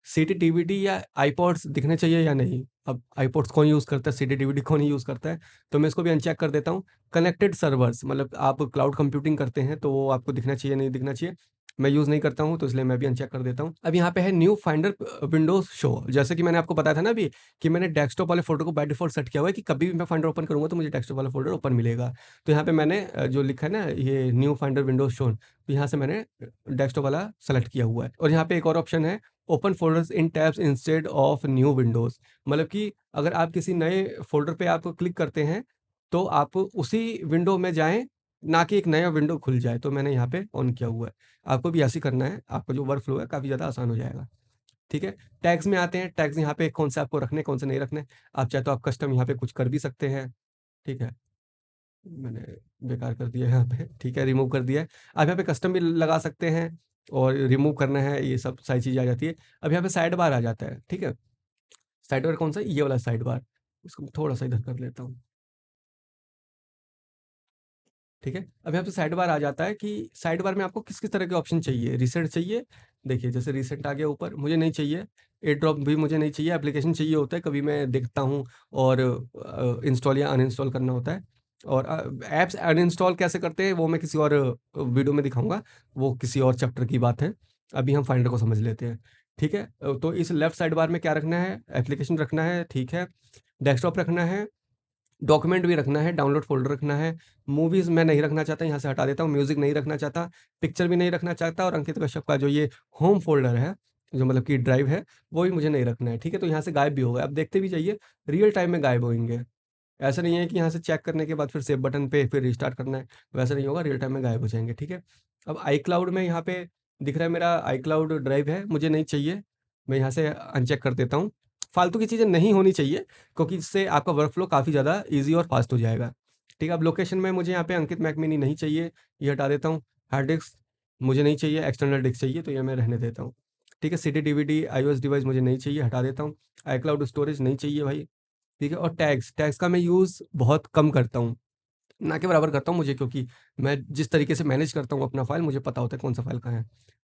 सीडी डीवीडी या आईपॉड्स दिखने चाहिए या नहीं? अब आईपॉड्स कौन यूज़ करता है, सीडी डीवीडी कौन ही यूज़ करता है, तो मैं इसको भी अनचेक कर देता हूँ। कनेक्टेड सर्वर्स मतलब आप क्लाउड कंप्यूटिंग करते हैं तो वो आपको दिखना चाहिए, नहीं दिखना चाहिए। मैं यूज़ नहीं करता हूँ तो इसलिए मैं भी अनचेक कर देता हूँ। अब यहाँ पे है न्यू फाइंडर विंडोज़ शो, जैसे कि मैंने आपको बताया था ना अभी कि मैंने डेस्कटॉप वाले फ़ोल्डर को बाय डिफ़ॉल्ट सेट किया हुआ है कि कभी भी मैं फाइंडर ओपन करूँगा तो मुझे डेस्कटॉप वाला फ़ोल्डर ओपन मिलेगा। तो यहाँ पे मैंने जो लिखा है ना ये न्यू फाइंडर विंडोज़ शोन, तो यहाँ से मैंने डेस्कटॉप वाला सेलेक्ट किया हुआ है। और यहाँ पे एक और ऑप्शन है open folders in tabs instead of new Windows, मतलब कि अगर आप किसी नए फ़ोल्डर पे आप क्लिक करते हैं, तो आप उसी विंडो में जाएँ, ना कि एक नया विंडो खुल जाए, तो मैंने यहाँ पे ऑन किया हुआ है। आपको भी ऐसे ही करना है, आपका जो वर्क फ्लो है काफ़ी ज़्यादा आसान हो जाएगा, ठीक है? टैग्स में आते हैं, टैग्स यहाँ पे कौन से आपको रखने, कौन से नहीं रखने। आप चाहे तो आप कस्टम यहाँ पे कुछ कर भी सकते हैं, ठीक है? मैंने बेकार कर दिया यहाँ पे, ठीक है, रिमूव कर दिया है। आप यहाँ पे कस्टम भी लगा सकते हैं और रिमूव करना है, ये सब सारी चीज़ें आ जाती है। अब यहाँ पे साइड बार आ जाता है, ठीक है? साइड बार कौन-सा? ये वाला साइड बार। इसको थोड़ा-सा इधर कर लेता हूँ, ठीक है? अब यहाँ पे साइड बार आ जाता है कि साइड बार में आपको किस-किस तरह के ऑप्शन चाहिए? रीसेंट चाहिए? देखिए, जैसे रीसेंट आ गया ऊपर, मुझे नहीं चाहिए। एयर ड्रॉप भी मुझे नहीं चाहिए, एप्लीकेशन चाहिए होता है, कभी मैं देखता हूँ और इंस्टॉल या अनइंस्टॉल करना होता है। और ऐप्स अनइंस्टॉल कैसे करते हैं, वो मैं किसी और वीडियो में दिखाऊँगा, वो किसी और चैप्टर की बात है। अभी हम फाइंडर को समझ लेते हैं, ठीक है? तो इस लेफ्ट साइड बार में क्या रखना है? एप्लीकेशन रखना है, ठीक है। डेस्कटॉप रखना है, डॉक्यूमेंट भी रखना है, डाउनलोड फ़ोल्डर रखना है, मूवीज़ मैं नहीं रखना चाहता, यहाँ से हटा देता हूँ, म्यूज़िक नहीं रखना चाहता, पिक्चर भी नहीं रखना चाहता और अंकित कश्यप का जो ये होम फ़ोल्डर है, जो मतलब कि ड्राइव है, वो भी मुझे नहीं रखना है, ठीक है? तो यहाँ से गायब भी हो गए। अब देखते भी जाइए, रियल टाइम में गायब होंगे। ऐसा नहीं है कि यहाँ से चेक करने के बाद फिर सेव बटन पे फिर रिस्टार्ट करना है, वैसा नहीं होगा, रियल टाइम में गायब हो जाएँगे, ठीक है? अब आईक्लाउड में यहाँ पे दिख रहा है मेरा आईक्लाउड ड्राइव है, मुझे नहीं चाहिए, मैं यहाँ से अनचेक कर देता हूँ। फालतू की चीज़ें नहीं होनी चाहिए क्योंकि इससे आपका वर्क फ्लो काफ़ी ज़्यादा ईज़ी और फ़ास्ट हो जाएगा, ठीक है? अब लोकेशन में मुझे यहाँ पे अंकित मैक मिनी नहीं चाहिए, ये हटा देता हूँ। हार्ड डिस्क मुझे नहीं चाहिए, एक्सटर्नल डिस्क चाहिए तो ये मैं रहने देता हूँ, ठीक है? सीडी, डीवीडी, आईओएस डिवाइस मुझे नहीं चाहिए, हटा देता हूँ। आईक्लाउड स्टोरेज नहीं चाहिए भाई, ठीक है? और टैग्स, टैग्स का मैं यूज़ बहुत कम करता हूँ, ना के बराबर करता हूँ मुझे क्योंकि मैं जिस तरीके से मैनेज करता हूँ अपना फ़ाइल, मुझे पता होता है कौन-सा फ़ाइल कहाँ है,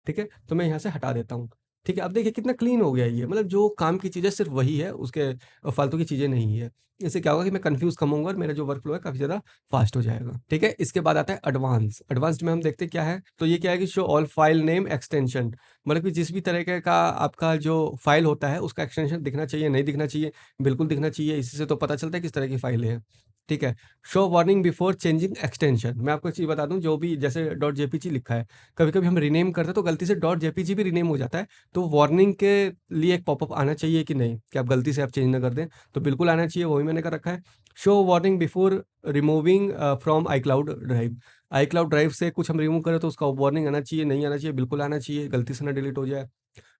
ठीक है? तो मैं यहाँ से हटा देता हूँ, ठीक है? अब देखिए कितना क्लीन हो गया ये, मतलब जो काम की चीज़ है सिर्फ़ वही है, उसके फालतू की चीज़ें नहीं है। इससे क्या होगा कि मैं कन्फ्यूज़ कम होऊँगा और मेरा जो वर्क फ्लो है काफ़ी ज़्यादा फ़ास्ट हो जाएगा, ठीक है? इसके बाद आता है एडवांस, एडवांस्ड में हम देखते हैं क्या है, तो ये क्या है कि show all file name extension, मतलब कि जिस भी तरीके का आपका जो फ़ाइल होता है, उसका एक्सटेंशन दिखना चाहिए, नहीं दिखना चाहिए, बिल्कुल दिखना चाहिए, इसी से तो पता चलता है किस तरह की फ़ाइल है, ठीक है? Show warning before changing extension, मैं आपको एक चीज़ बता दूँ, जो भी जैसे डॉट जेपीजी लिखा है, कभी-कभी हम रीनेम करते हैं तो गलती से डॉट जेपीजी भी रीनेम हो जाता है, तो वार्निंग के लिए एक पॉपअप आना चाहिए कि नहीं, कि आप गलती से आप चेंज ना कर दें, तो बिल्कुल आना चाहिए, वो भी मैंने कर रखा है। Show warning before removing from iCloud drive, iCloud drive से कुछ हम रिमूव करें तो उसका वार्निंग आना चाहिए, नहीं आना चाहिए, बिल्कुल आना चाहिए, गलती से ना डिलीट हो जाए।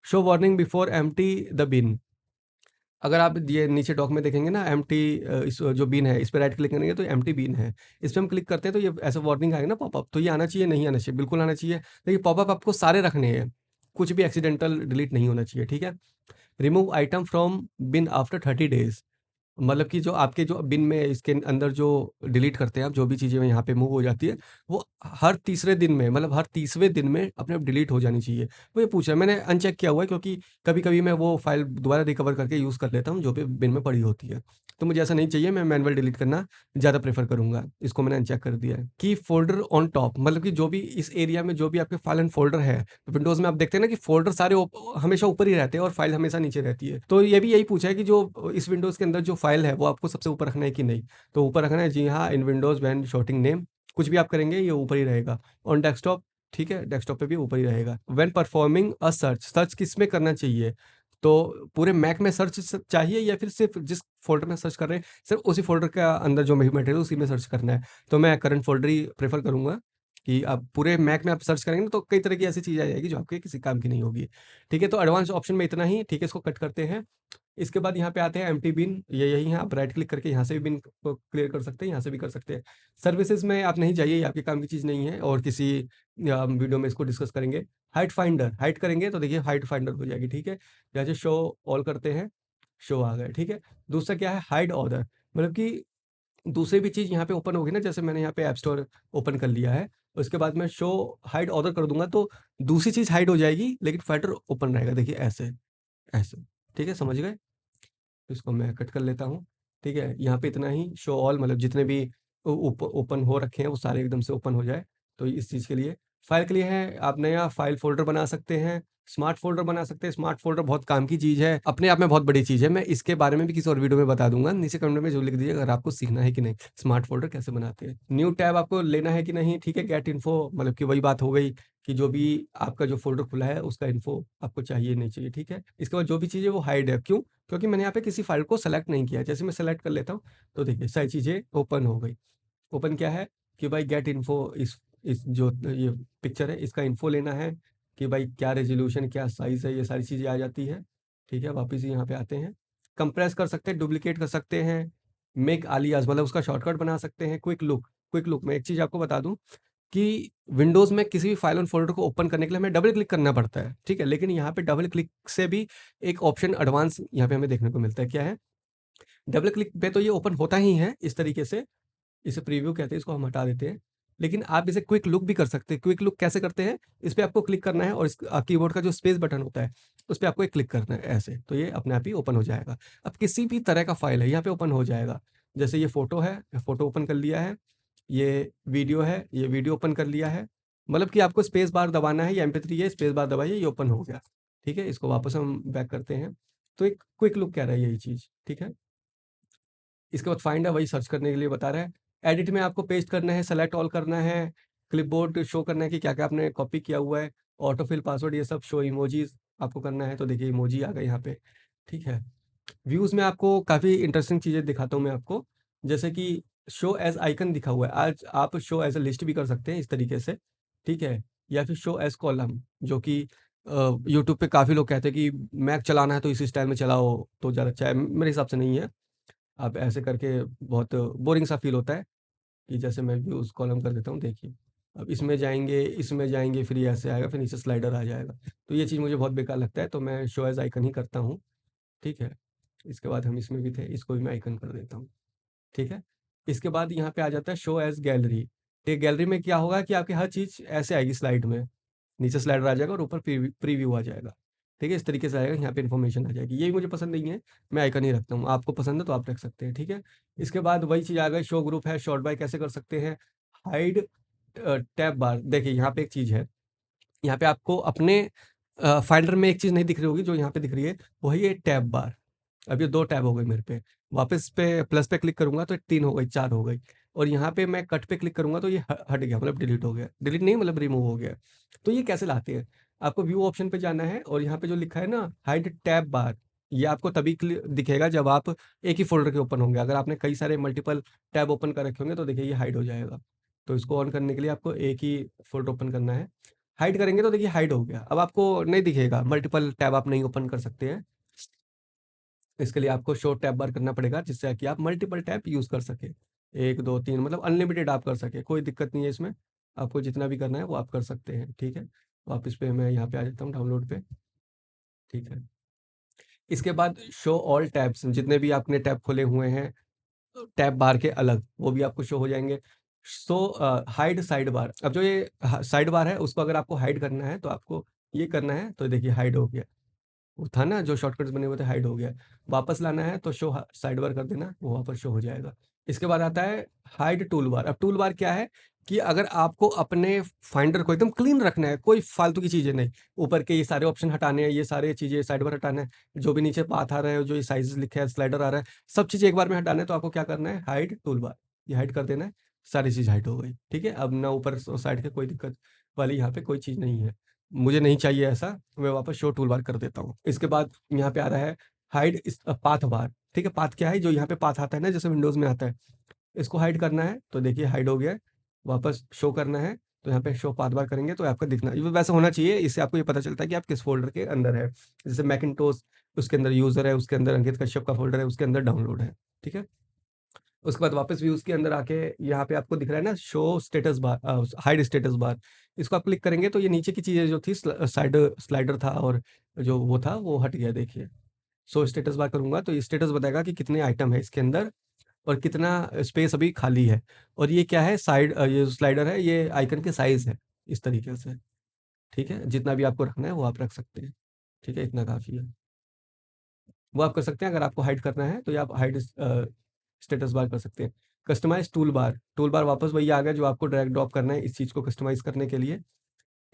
Show warning before empty the bin, अगर आप ये नीचे डॉक में देखेंगे ना एम्प्टी इस जो बिन है, इस पे राइट क्लिक करेंगे तो एम्प्टी बिन है। इस पे हम क्लिक करते हैं तो ये ऐसा वार्निंग आएगा ना पॉपअप, तो ये आना चाहिए, नहीं आना चाहिए? बिल्कुल आना चाहिए। देखिए पॉपअप आपको सारे रखने हैं, कुछ भी एक्सीडेंटल डिलीट नहीं होना चाहिए, ठीक है? Remove item from bin after 30 days, मतलब कि जो आपके जो बिन में इसके अंदर जो डिलीट करते हैं आप, जो भी चीज़ें यहाँ पे मूव हो जाती है, वो हर तीसरे दिन में मतलब हर 30वें दिन में अपने आप डिलीट हो जानी चाहिए। वो ये पूछ रहा है, मैंने अनचेक किया हुआ है क्योंकि कभी-कभी मैं वो फ़ाइल दोबारा रिकवर करके यूज़ कर लेता हूँ, जो भी बिन में पड़ी होती है। तो मुझे ऐसा नहीं चाहिए, मैं मैनुअल डिलीट करना ज़्यादा प्रेफ़र करूँगा। इसको मैंने अनचेक कर दिया है। कीप फ़ोल्डर ऑन टॉप, मतलब कि जो भी इस एरिया में जो भी आपके फ़ाइल एंड फ़ोल्डर है, विंडोज़ में आप देखते हैं ना कि फ़ोल्डर सारे हमेशा ऊपर ही रहते हैं और फ़ाइल हमेशा नीचे रहती है। तो ये भी यही पूछा है कि जो इस विंडोज़ के अंदर जो फ़ाइल है, वो आपको सबसे ऊपर रखना है कि नहीं? तो ऊपर रखना है, जी हाँ, in Windows when sorting name, कुछ भी आप करेंगे ये ऊपर ही रहेगा। ऑन डेस्कटॉप, ठीक है, डेस्कटॉप पे भी ऊपर ही रहेगा। When performing a search, search किसमें करना चाहिए? तो पूरे मैक में सर्च चाहिए या फिर सिर्फ़ जिस फ़ोल्डर में सर्च कर रहे हैं, सिर्फ़ उसी फ़ोल्डर का अंदर जो मटेरियल उसी में सर्च करना है? तो मैं करंट फ़ोल्डर ही प्रेफ़र करूँगा कि आप पूरे मैक में आप सर्च करेंगे ना तो कई तरह की ऐसी चीज़ आ जाएगी जो आपके किसी काम की नहीं होगी। ठीक है, तो एडवांस ऑप्शन में इतना ही, ठीक है, इसको कट करते हैं। इसके बाद यहाँ पे आते हैं एम्प्टी बिन, ये यही है, आप राइट क्लिक करके यहाँ से भी बिन को क्लियर कर सकते हैं, यहाँ से भी कर सकते हैं। सर्विसेज़ में आप नहीं जाइए, ये आपके काम की चीज़ नहीं है और किसी वीडियो में इसको डिस्कस करेंगे। हाइड फाइंडर, हाइड करेंगे तो देखिए हाइड फाइंडर हो जाएगी, ठीक है। यहाँ से शो ऑल करते हैं, शो आ गए, ठीक है। दूसरा क्या है, हाइड ऑर्डर, मतलब कि दूसरी भी चीज़ यहाँ पे ओपन होगी ना, जैसे मैंने यहाँ पे ऐप स्टोर ओपन कर लिया है, उसके बाद मैं शो हाइड ऑर्डर कर दूँगा तो दूसरी चीज़ हाइड हो जाएगी, लेकिन फाइंडर ओपन रहेगा, देखिए ऐसे। ऐसे। ठीक है, समझ गए? इसको मैं कट कर लेता हूँ। ठीक है, यहाँ पे इतना ही शो ऑल, मतलब जितने भी ओपन हो रखे हैं वो सारे एकदम से ओपन हो जाए। तो इस चीज़ के लिए फाइल के लिए है, आप नया फाइल फोल्डर बना सकते हैं, स्मार्ट फोल्डर बना सकते हैं। स्मार्ट फोल्डर बहुत काम की चीज़ है, अपने आप में बहुत बड़ी चीज़ है। मैं इसके बारे में भी किसी और वीडियो में बता दूंगा, नीचे कमेंट में जो लिख दीजिए अगर आपको सीखना है कि नहीं स्मार्ट फोल्डर कैसे बनाते हैं। न्यू टैब आपको लेना है कि नहीं, ठीक है, गेट इन्फो, मतलब कि वही बात हो गई कि जो भी आपका जो फ़ोल्डर खुला है उसका इन्फो आपको चाहिए नहीं चाहिए, ठीक है? इसके बाद जो भी चीज़ है वो हाइड है, क्यों? क्योंकि मैंने यहाँ पे किसी फ़ाइल को सेलेक्ट नहीं किया है। जैसे मैं सेलेक्ट कर लेता हूँ, तो देखिए सारी चीज़ें ओपन हो गई। ओपन क्या है कि भाई गेट इन्फो, इस जो ये पिक्चर है इसका इन्फो लेना है कि भाई क्या रेज़ोल्यूशन, क्या साइज़ है, ये सारी चीज़ें आ जाती है, ठीक है? वापस यहाँ पे आते हैं, कंप्रेस कर सकते हैं, डुप्लिकेट कर सकते हैं, मेक आलियास मतलब उसका शॉर्टकट बना सकते हैं, क्विक लुक। मैं एक चीज़ आपको बता दूँ कि विंडोज़ में किसी भी फाइल और फ़ोल्डर को ओपन करने के लिए हमें डबल क्लिक करना पड़ता है, ठीक है? लेकिन यहाँ पे डबल क्लिक से भी एक ऑप्शन एडवांस यहाँ पे हमें देखने को मिलता है, क्या है? डबल क्लिक पे तो ये ओपन होता ही है इस तरीके से, इसे प्रीव्यू कहते हैं, इसको हम हटा देते हैं। लेकिन आप इसे क्विक लुक भी कर सकते हैं। क्विक लुक कैसे करते हैं? इस पे आपको क्लिक करना है और इस कीबोर्ड का जो स्पेस बटन होता है, उस पे आपको एक क्लिक करना है ऐसे, तो ये अपने आप ही ओपन हो जाएगा। अब किसी भी तरह का फाइल है, यहाँ पे ओपन हो जाएगा। जैसे ये फ़ोटो है, फ़ोटो ओपन कर लिया है, ये वीडियो है, ये वीडियो ओपन कर लिया है। मतलब कि आपको स्पेस बार दबाना है, ये एमपी3 है, स्पेस बार दबाइए, ये ओपन हो गया। ठीक है? इसको वापस हम बैक करते हैं। तो एक क्विक लुक कह रहा है यही चीज़, ठीक है? इसके बाद फाइंड है, वही सर्च करने के लिए बता रहा है। एडिट में आपको पेस्ट करना है, सेलेक्ट ऑल करना है, क्लिपबोर्ड शो करना है कि क्या-क्या आपने कॉपी किया हुआ है, ऑटोफिल पासवर्ड ये सब, शो इमोजीज़ आपको करना है, तो देखिए इमोजी आ गए यहाँ पे, ठीक है। व्यूज़ में आपको काफ़ी इंटरेस्टिंग चीज़ें दिखाता हूँ मैं आपको, जैसे कि शो एज़ आइकन दिखा हुआ है, आज आप शो एज़ अ लिस्ट भी कर सकते हैं इस तरीके से, ठीक है? या फिर शो एज़ कॉलम, जो कि यूट्यूब पे काफ़ी लोग कहते हैं कि मैक चलाना है तो इस स्टाइल में चलाओ तो ज़्यादा अच्छा है, मेरे हिसाब से नहीं है। आप ऐसे करके बहुत बोरिंग सा फ़ील होता है कि जैसे मैं व्यूज़ कॉलम कर देता हूँ, देखिए। अब इसमें जाएँगे, फिर ये ऐसे आएगा, फिर नीचे स्लाइडर आ जाएगा। तो ये चीज़ मुझे बहुत बेकार लगता है, तो मैं शो एज़ आइकन ही करता हूँ, ठीक है? इसके बाद हम इसमें भी थे, इसको भी मैं आइकन कर देता हूँ, ठीक है? इसके बाद यहाँ पे आ जाता है शो एज़ गैलरी। ये गैलरी में क्या होगा कि आपकी हर चीज़ ऐसे आएगी स्लाइड में। नीचे स्लाइडर आ जाएगा और ऊपर प्रीव्यू आ जाएगा। ठीक है? इस तरीके से आएगा, यहाँ पे इन्फॉर्मेशन आ जाएगी। ये भी मुझे पसंद नहीं है, मैं आइकन ही रखता हूँ। आपको पसंद है तो आप रख सकते हैं, ठीक है? इसके बाद वही चीज़ आ गई, शो ग्रुप है, सॉर्ट बाय कैसे कर सकते हैं? हाइड टैब बार, देखिए यहाँ पे एक चीज़ है, यहाँ पे आपको अपने फाइंडर में एक चीज़ नहीं दिख रही होगी जो यहाँ पे दिख रही है, वही है टैब बार। अब ये 2 टैब हो गए मेरे पे। वापस पे प्लस पे क्लिक करूँगा तो 3 हो गई, 4 हो गई, और यहाँ पे मैं कट पे क्लिक करूँगा तो ये ह हट गया, मतलब डिलीट हो गया। डिलीट नहीं मतलब रिमूव हो गया। तो ये कैसे लाते हैं? आपको व्यू ऑप्शन पे जाना है और यहाँ पे जो लिखा है ना हाइड टैब बार, ये आपको तभी दिखेगा जब आप एक ही फ़ोल्डर के ओपन होंगे। अगर आपने कई सारे मल्टीपल टैब ओपन कर रखे होंगे तो देखिए ये हाइड हो जाएगा। तो इसको ऑन करने के लिए आपको एक ही फ़ोल्डर ओपन करना है। हाइड करेंगे तो देखिए हाइड हो गया। अब आपको नहीं दिखेगा, मल्टीपल टैब आप नहीं ओपन कर सकते हैं। इसके लिए आपको शो टैब बार करना पड़ेगा जिससे कि आप मल्टीपल टैब यूज़ कर सकें। 1, 2, 3 मतलब अनलिमिटेड आप कर सकें, कोई दिक्कत नहीं है इसमें। आपको जितना भी करना है वो आप कर सकते हैं, ठीक है? वापस पे मैं यहाँ पे आ जाता हूँ डाउनलोड पे, ठीक है? इसके बाद शो ऑल टैब्स, जितने भी आपने टैब खोले हुए हैं टैब बार के अलग, वो भी आपको शो हो जाएँगे। हाइड साइड बार, अब जो ये साइड बार है उसको अगर आपको हाइड करना है तो आपको ये करना है, तो देखिए हाइड हो गया। वो था ना जो शॉर्टकट्स बने हुए थे, हाइड हो गया। वापस लाना है तो शो साइड बार कर देना, वो वहाँ पर शो हो जाएगा। इसके बाद आता है हाइड टूल बार। अब टूल बार क्या है कि अगर आपको अपने फाइंडर को एकदम क्लीन रखना है, कोई फालतू की चीज़ें नहीं, ऊपर के ये सारे ऑप्शन हटाने हैं, ये सारे चीज़ें साइड बार हटाना है, जो भी नीचे पाथ आ रहा है, जो ये साइज़ लिखे है, स्लाइडर आ रहा है, सब चीज़ें एक बार में हटाना है, तो आपको क्या करना है, हाइड टूल बार, ये हाइड कर देना है, सारी चीज़ हाइड हो गई। ठीक है? अब ना ऊपर साइड के कोई दिक्कत वाली यहाँ पे कोई चीज़ नहीं है। मुझे नहीं चाहिए ऐसा, मैं वापस शो टूल बार कर देता हूँ। इसके बाद यहाँ पे आ रहा है हाइड पाथ बार, ठीक है? पाथ क्या है? जो यहाँ पे पाथ आता है ना, जैसे विंडोज़ में आता है, इसको हाइड करना है, तो देखिए हाइड हो गया है। वापस शो करना है, तो यहाँ पे शो पाथ बार करेंगे तो आपका दिखना ये वैसा होना चाहिए, इससे आपको ये पता चलता है कि आप किस फ़ोल्डर के अंदर है। जैसे मैकिन्टोश, उसके अंदर यूज़र है, उसके अंदर अंकित कश्यप का फ़ोल्डर है, उसके अंदर डाउनलोड है, ठीक है? उसके बाद वापस व्यूज़ के अंदर आके यहाँ पे आपको दिख रहा है ना show status bar, hide status bar, इसको आप क्लिक करेंगे तो ये नीचे की चीज़ें जो थी स्लाइडर था और जो वो था वो हट गया, देखिए। शो स्टेटस बार करूँगा तो ये स्टेटस बताएगा कि कितने आइटम है इसके अंदर और कितना स्पेस अभी खाली है, और ये क्या है ये स्लाइडर है, ये आइकन के साइज़ है, इस तरीके से, ठीक है? जितना भी आपको रखना है वो आप रख सकते हैं, ठीक है? इतना काफ़ी है। वो आप कर सकते हैं। अगर आपको हाइड करना है तो ये आप हाइड स्टेटस बार कर सकते हैं। कस्टमाइज़ टूल बार वापस वही आ गया जो आपको ड्रैग ड्रॉप करना है इस चीज़ को कस्टमाइज़ करने के लिए,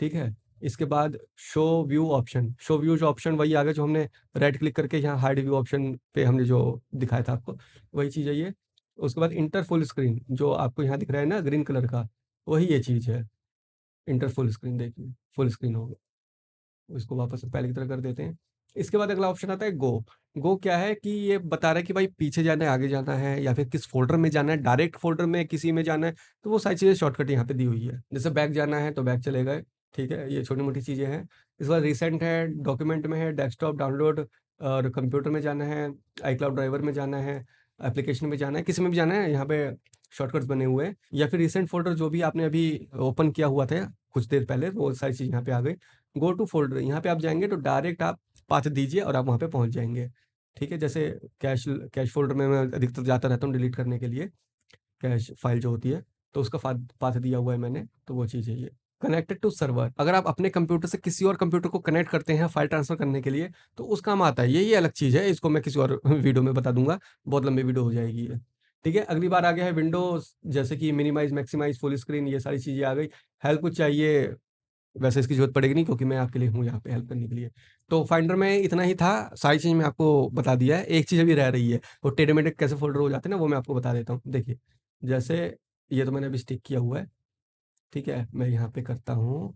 ठीक है? इसके बाद शो व्यू जो ऑप्शन वही आ गया जो हमने राइट क्लिक करके यहाँ हाइड व्यू ऑप्शन पे हमने जो दिखाया था आपको, वही चीज़ है ये। उसके बाद इंटर फुल स्क्रीन जो आपको यहाँ दिख रहा है ना ग्रीन कलर का, वही ये चीज़ है। इंटर फुल स्क्रीन देखिए, फुल स्क्रीन हो गया। इसको वापस से पहले की तरह कर देते हैं। इसके बाद अगला ऑप्शन आता है गो। गो क्या है कि ये बता रहा है कि भाई पीछे जाना है, आगे जाना है या फिर किस फ़ोल्डर में जाना है, डायरेक्ट फ़ोल्डर में किसी में जाना है, तो वो सारी चीज़ें शॉर्टकट यहाँ पे दी हुई है। जैसे बैक जाना है तो बैक चले गए, ठीक है? ये छोटी-मोटी चीज़ें हैं। इसके बाद रिसेंट है, डॉक्यूमेंट में है, डेस्कटॉप डाउनलोड और कंप्यूटर में जाना है, आईक्लाउड ड्राइवर में जाना है, एप्लीकेशन में जाना है, किसी में भी जाना है, यहाँ पे शॉर्टकट्स बने हुए हैं। या फिर रिसेंट फ़ोल्डर जो भी आपने अभी ओपन किया हुआ था कुछ देर पहले, वो सारी चीज़ यहाँ पे आ गई। गो टू फ़ोल्डर यहाँ पे आप जाएँगे तो डायरेक्ट आप पाथ दीजिए और आप वहाँ पे पहुँच जाएँगे, ठीक है? जैसे कैश फ़ोल्डर में मैं अधिकतर जाता रहता हूँ डिलीट करने के लिए, कैश फ़ाइल जो होती है, तो उसका पाथ दिया हुआ है मैंने, तो वो चीज़ है ये। कनेक्टेड टू सर्वर अगर आप अपने कंप्यूटर से किसी और कंप्यूटर को कनेक्ट करते हैं फ़ाइल ट्रांसफ़र करने के लिए, तो उस काम आता है। ये अलग चीज़ है, इसको मैं किसी और वीडियो में बता दूँगा, बहुत लंबी वीडियो हो जाएगी ये, ठीक है? अगली बार आ गया है विंडोज़ जैसे कि मिनिमाइज़, मैक्सिमाइज़, फुल स्क्रीन ये सारी चीज़ें आ गई। हेल्प चाहिए वैसे इसकी ज़रूरत पड़ेगी नहीं क्योंकि मैं आपके लिए हूँ यहाँ पे हेल्प करने के लिए। तो फाइंडर में इतना ही था, सारी चीज़ मैं आपको बता दिया है। एक चीज़ अभी रह रही है, वो टेढ़े-मेढ़े कैसे फ़ोल्डर हो जाते हैं ना, वो मैं आपको बता देता हूँ। देखिए, जैसे ये तो मैंने अभी स्टिक किया हुआ है, ठीक है? मैं यहाँ पे करता हूँ,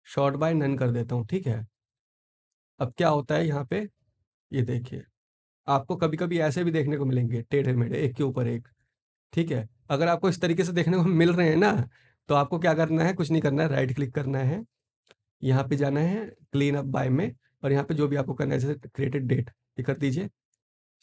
सॉर्ट बाय नन कर देता हूँ, ठीक है? अब क्या होता है यहाँ पे, ये देखिए, आपको कभी-कभी ऐसे भी देखने को मिलेंगे टेढ़े-मेढ़े, एक के ऊपर एक, ठीक है? अगर आपको इस तरीके से देखने को मिल रहे हैं ना, तो आपको क्या करना है, कुछ नहीं करना है, राइट क्लिक करना है, यहाँ पे जाना है क्लीन अप बाय में और यहाँ पे जो भी आपको करना है जैसे क्रिएटेड डेट ये कर दीजिए,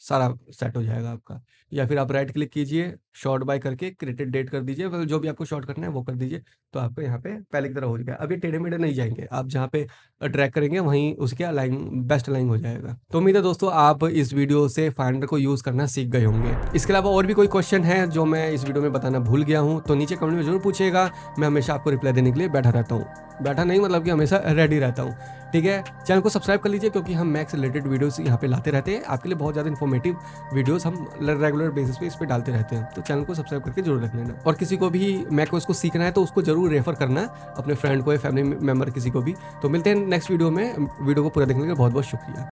सारा सेट हो जाएगा आपका। या फिर आप राइट क्लिक कीजिए, सॉर्ट बाय करके क्रिएटेड डेट कर दीजिए, मतलब जो भी आपको सॉर्ट करना है वो कर दीजिए, तो आपको यहाँ पे पहले की तरह हो जाएगा। अब ये टेढ़े-मेढ़े नहीं जाएँगे, आप जहाँ पे ड्रैग करेंगे वहीं उसके अलाइन बेस्ट अलाइन हो जाएगा। तो उम्मीद है दोस्तों आप इस वीडियो से फाइंडर को यूज़ करना सीख गए होंगे। इसके अलावा और भी कोई क्वेश्चन है जो मैं इस वीडियो में बताना भूल गया हूँ, तो नीचे कमेंट में ज़रूर पूछिएगा, मैं हमेशा आपको रिप्लाई देने के लिए बैठा रहता हूँ। बैठा नहीं मतलब कि हमेशा रेडी रहता हूँ, ठीक है? चैनल को सब्सक्राइब कर लीजिए क्योंकि हम मैक से रिलेटेड वीडियोज़ यहाँ पे लाते रहते हैं। आपके लिए बहुत ज़्यादा इन्फॉर्मेटिव वीडियोज़ हम रेगुलर बेसिस पे इस पे डालते रहते हैं, तो चैनल को सब्सक्राइब करके जरूर रख लेना। और किसी को भी मैक ओएस को सीखना है तो उसको जरूर रेफर करना अपने फ्रेंड को या फैमिली मेंबर किसी को भी। तो मिलते हैं नेक्स्ट वीडियो में, वीडियो को पूरा देखने के लिए बहुत बहुत शुक्रिया।